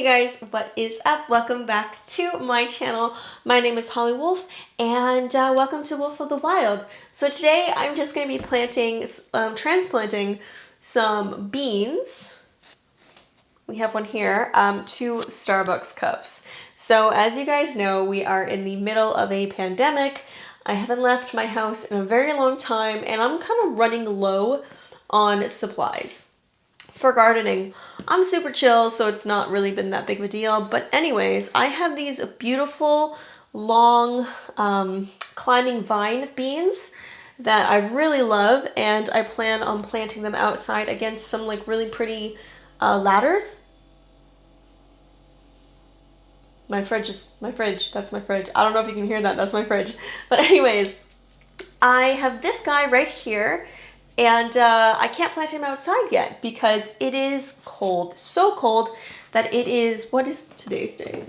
guys, what is up? Welcome back to my channel. My name is Holly Wolf and welcome to Wolf of the Wild. So today I'm just going to be transplanting some beans. We have one here, 2 Starbucks cups. So as you guys know, we are in the middle of a pandemic. I haven't left my house in a very long time and I'm kind of running low on supplies. For gardening, I'm super chill, so it's not really been that big of a deal. But anyways, I have these beautiful, long, climbing vine beans that I really love, and I plan on planting them outside against some like really pretty ladders. That's my fridge. I don't know if you can hear that. That's my fridge. But anyways, I have this guy right here. And I can't plant him outside yet because it is cold. So cold that it is, what is today's date?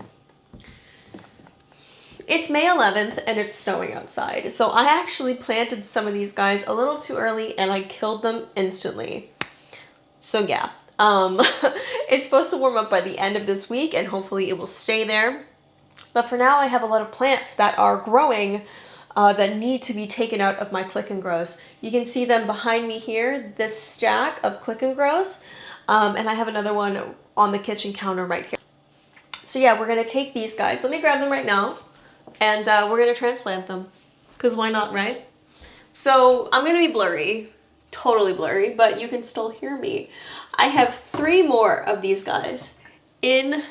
It's May 11th and it's snowing outside. So I actually planted some of these guys a little too early and I killed them instantly. So yeah, it's supposed to warm up by the end of this week and hopefully it will stay there. But for now I have a lot of plants that are growing that need to be taken out of my Click and Grows. You can see them behind me here, this stack of Click and Grows, and I have another one on the kitchen counter right here. So yeah, we're gonna take these guys. Let me grab them right now, and we're gonna transplant them, because why not, right? So I'm gonna be blurry, totally blurry, but you can still hear me. I have 3 more of these guys in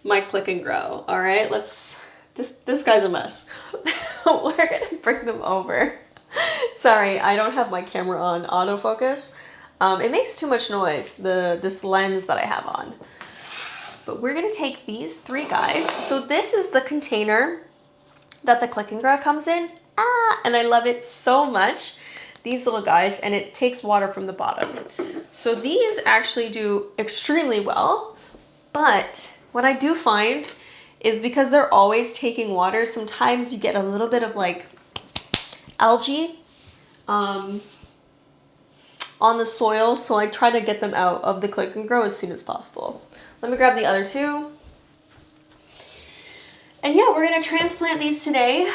my Click and Grow, all right? This guy's a mess. We're gonna bring them over. Sorry, I don't have my camera on autofocus. It makes too much noise, this lens that I have on. But we're gonna take these 3 guys. So this is the container that the Click and Grow comes in. And I love it so much. These little guys, and it takes water from the bottom. So these actually do extremely well, but what I do find is because they're always taking water, sometimes you get a little bit of like algae on the soil, so I try to get them out of the Click and Grow as soon as possible. Let me grab the other 2. And yeah, we're gonna transplant these today.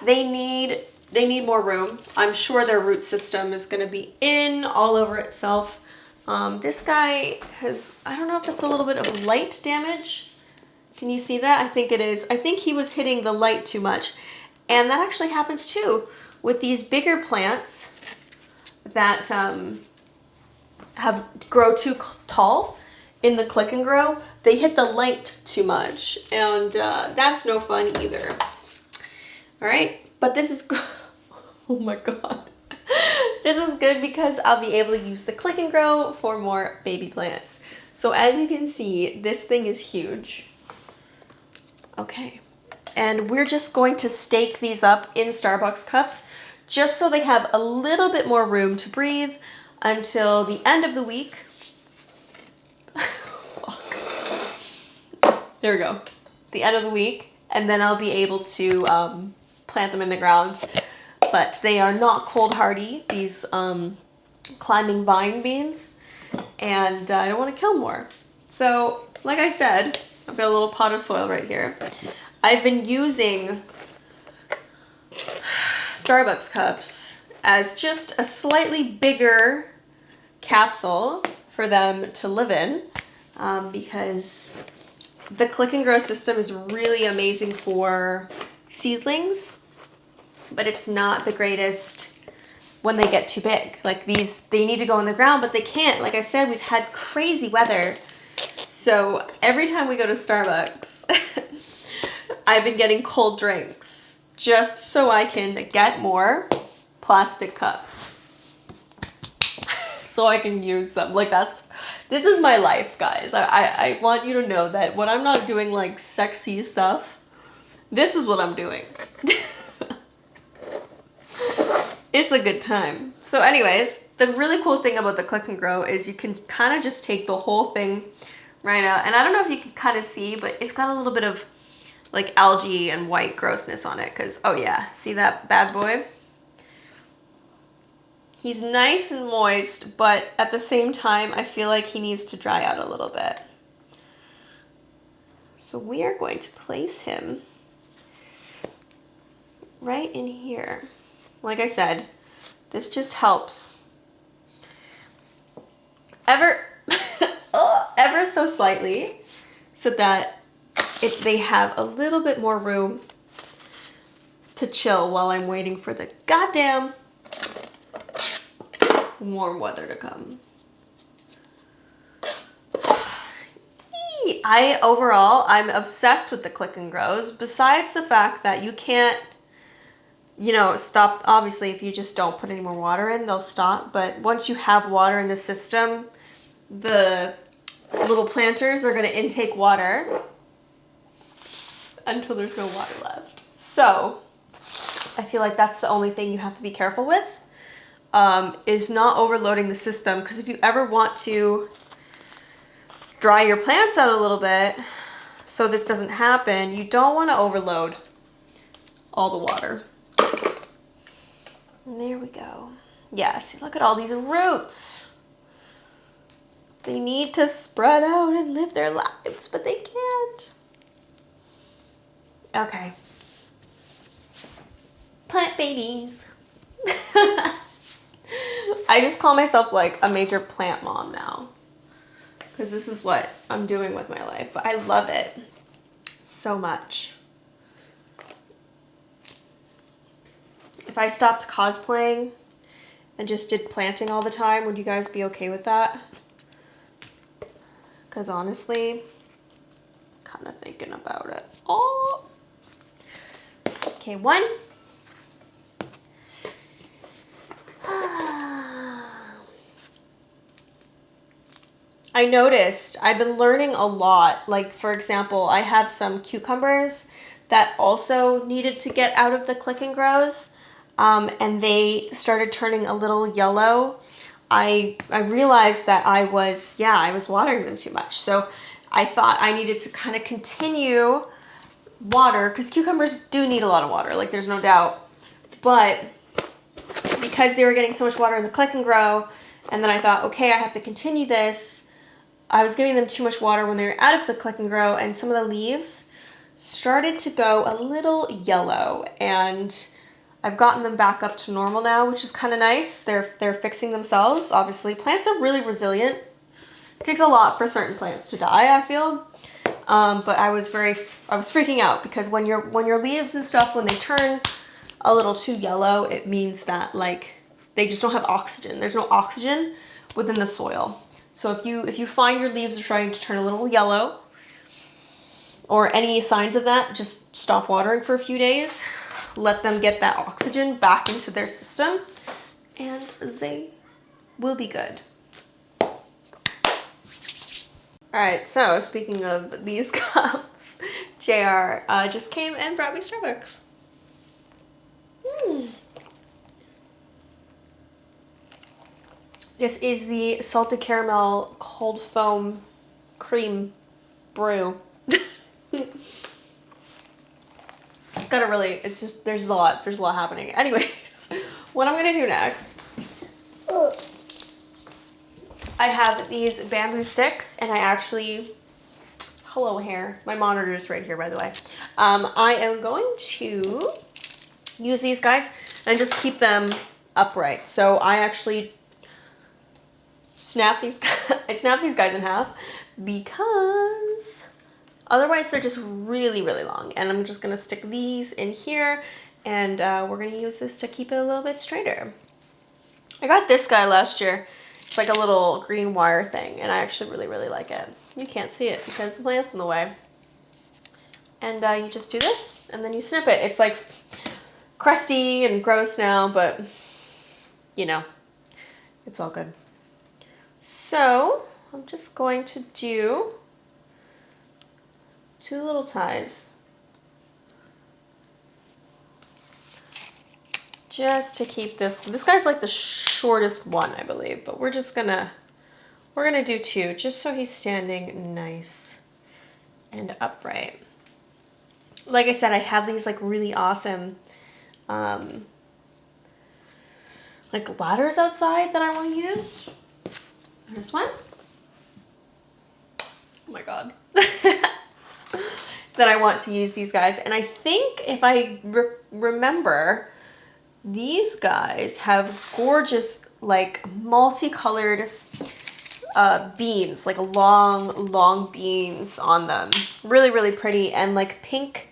They need more room. I'm sure their root system is gonna be in all over itself. This guy has, I don't know if that's a little bit of light damage. Can you see that? I think it is. I think he was hitting the light too much. And that actually happens too with these bigger plants that grow too tall in the Click and Grow. They hit the light too much, and that's no fun either. All right, but this is, oh my God. This is good because I'll be able to use the Click and Grow for more baby plants. So as you can see, this thing is huge. Okay, and we're just going to stake these up in Starbucks cups just so they have a little bit more room to breathe until the end of the week. There we go. The end of the week, and then I'll be able to plant them in the ground. But they are not cold hardy, these climbing vine beans, and I don't want to kill more. So, like I said, I've got a little pot of soil right here. I've been using Starbucks cups as just a slightly bigger capsule for them to live in because the Click and Grow system is really amazing for seedlings, but it's not the greatest when they get too big. Like these, they need to go in the ground, but they can't. Like I said, we've had crazy weather. So every time we go to Starbucks, I've been getting cold drinks just so I can get more plastic cups so I can use them. Like this is my life, guys. I want you to know that when I'm not doing like sexy stuff, this is what I'm doing. It's a good time. So anyways, the really cool thing about the Click and Grow is you can kind of just take the whole thing right out. And I don't know if you can kind of see, but it's got a little bit of like algae and white grossness on it because, oh yeah, see that bad boy? He's nice and moist, but at the same time, I feel like he needs to dry out a little bit. So we are going to place him right in here. Like I said, this just helps ever so slightly so that they have a little bit more room to chill while I'm waiting for the goddamn warm weather to come. I'm obsessed with the click and grows, besides the fact that you can't, you know, stop. Obviously, if you just don't put any more water in, they'll stop. But once you have water in the system, the little planters are going to intake water until there's no water left. So I feel like that's the only thing you have to be careful with, is not overloading the system. Because if you ever want to dry your plants out a little bit so this doesn't happen, you don't want to overload all the water. And there we go. Yeah, see, look at all these roots. They need to spread out and live their lives, but they can't. Okay. Plant babies. I just call myself like a major plant mom now, because this is what I'm doing with my life, but I love it so much. If I stopped cosplaying and just did planting all the time, would you guys be okay with that? Because honestly, kind of thinking about it. Oh. Okay, one. I noticed I've been learning a lot. Like, for example, I have some cucumbers that also needed to get out of the click and grows, and they started turning a little yellow. I realized that I was watering them too much. So I thought I needed to kind of continue water, because cucumbers do need a lot of water, like there's no doubt. But because they were getting so much water in the click and grow, and then I thought, okay, I have to continue this. I was giving them too much water when they were out of the click and grow, and some of the leaves started to go a little yellow, and I've gotten them back up to normal now, which is kind of nice. They're fixing themselves. Obviously, plants are really resilient. It takes a lot for certain plants to die, I feel. But I was freaking out, because when your leaves and stuff, when they turn a little too yellow, it means that like they just don't have oxygen. There's no oxygen within the soil. So if you find your leaves are starting to turn a little yellow, or any signs of that, just stop watering for a few days. Let them get that oxygen back into their system, and they will be good. All right, so speaking of these cups, JR just came and brought me Starbucks. This is the salted caramel cold foam cream brew. Just gotta really, it's just, there's a lot happening. Anyways, what I'm gonna do next, I have these bamboo sticks, and I actually, hello hair, my monitor is right here, by the way. I am going to use these guys and just keep them upright. So I actually snap these guys in half, because otherwise they're just really, really long. And I'm just gonna stick these in here, and we're gonna use this to keep it a little bit straighter. I got this guy last year. It's like a little green wire thing, and I actually really, really like it. You can't see it because the plant's in the way. And you just do this, and then you snip it. It's like crusty and gross now, but you know, it's all good. So I'm just going to do 2 little ties, just to keep this guy's like the shortest one, I believe, but we're gonna do 2 just so he's standing nice and upright. Like I said, I have these like really awesome like ladders outside that I want to use. There's one. Oh my god. that I want to use these guys. And I think if I remember, these guys have gorgeous, like, multicolored beans, like long beans on them. Really, really pretty, and like pink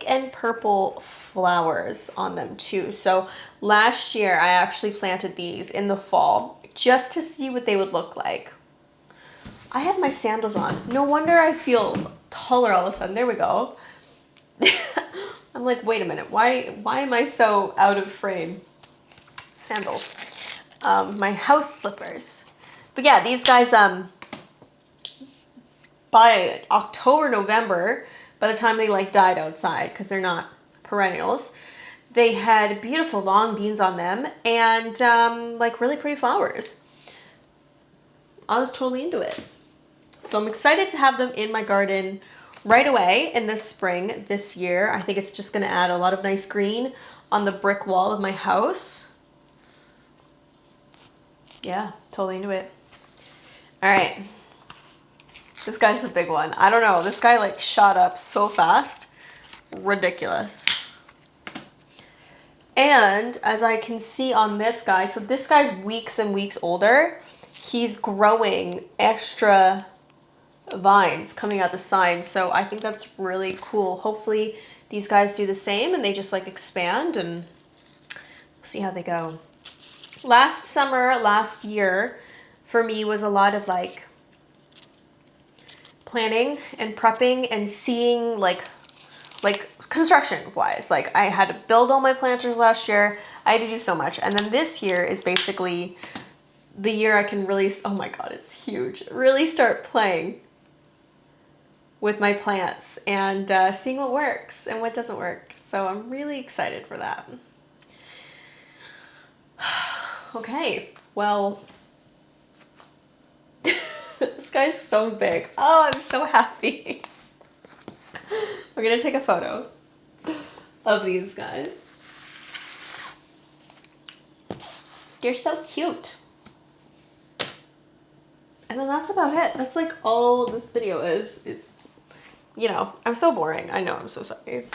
and purple flowers on them too. So last year I actually planted these in the fall just to see what they would look like. I have my sandals on. No wonder I feel taller all of a sudden. There we go. I'm like, wait a minute. Why am I so out of frame? Sandals. My house slippers. But yeah, these guys, by October, November, by the time they like died outside, because they're not perennials, they had beautiful long beans on them and like really pretty flowers. I was totally into it. So I'm excited to have them in my garden right away in the spring this year. I think it's just going to add a lot of nice green on the brick wall of my house. Yeah, totally into it. All right. This guy's the big one. I don't know. This guy like shot up so fast. Ridiculous. And as I can see on this guy, so this guy's weeks and weeks older. He's growing extra vines coming out the side. So I think that's really cool. Hopefully these guys do the same and they just like expand and see how they go. Last summer, last year for me was a lot of like planning and prepping and seeing like construction wise. Like I had to build all my planters last year. I had to do so much. And then this year is basically the year I can really, oh my God, it's huge. Really start playing with my plants and seeing what works and what doesn't work. So I'm really excited for that. Okay, well, this guy's so big. Oh, I'm so happy. We're gonna take a photo of these guys. You're so cute. And then that's about it. That's like all this video is. It's, you know, I'm so boring. I know, I'm so sorry.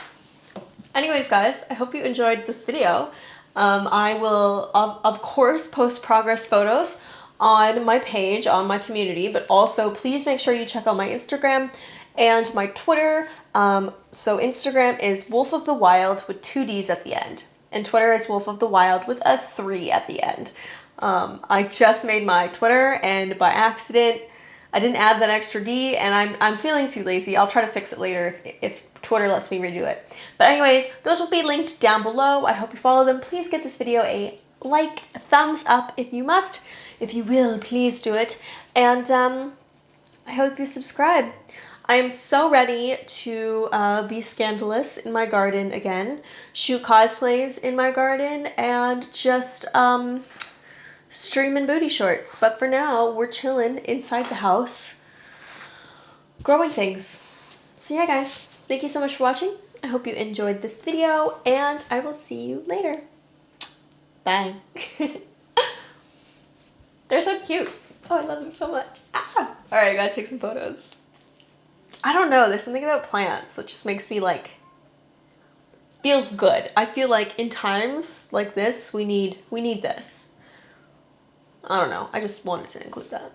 Anyways, guys, I hope you enjoyed this video. I will, of course, post progress photos on my page, on my community, but also please make sure you check out my Instagram and my Twitter. So Instagram is Wolf of the Wild with 2 D's at the end. And Twitter is Wolf of the Wild with a 3 at the end. I just made my Twitter and by accident, I didn't add that extra D and I'm feeling too lazy. I'll try to fix it later if Twitter lets me redo it. But anyways, those will be linked down below. I hope you follow them. Please give this video a like, a thumbs up if you must. If you will, please do it. And I hope you subscribe. I am so ready to be scandalous in my garden again, shoot cosplays in my garden, and just stream in booty shorts. But for now, we're chilling inside the house, growing things. So yeah, guys, thank you so much for watching. I hope you enjoyed this video, and I will see you later. Bye. They're so cute. Oh, I love them so much. Ah! All right, I gotta take some photos. I don't know, there's something about plants that just makes me like, feels good. I feel like in times like this, we need this. I don't know, I just wanted to include that.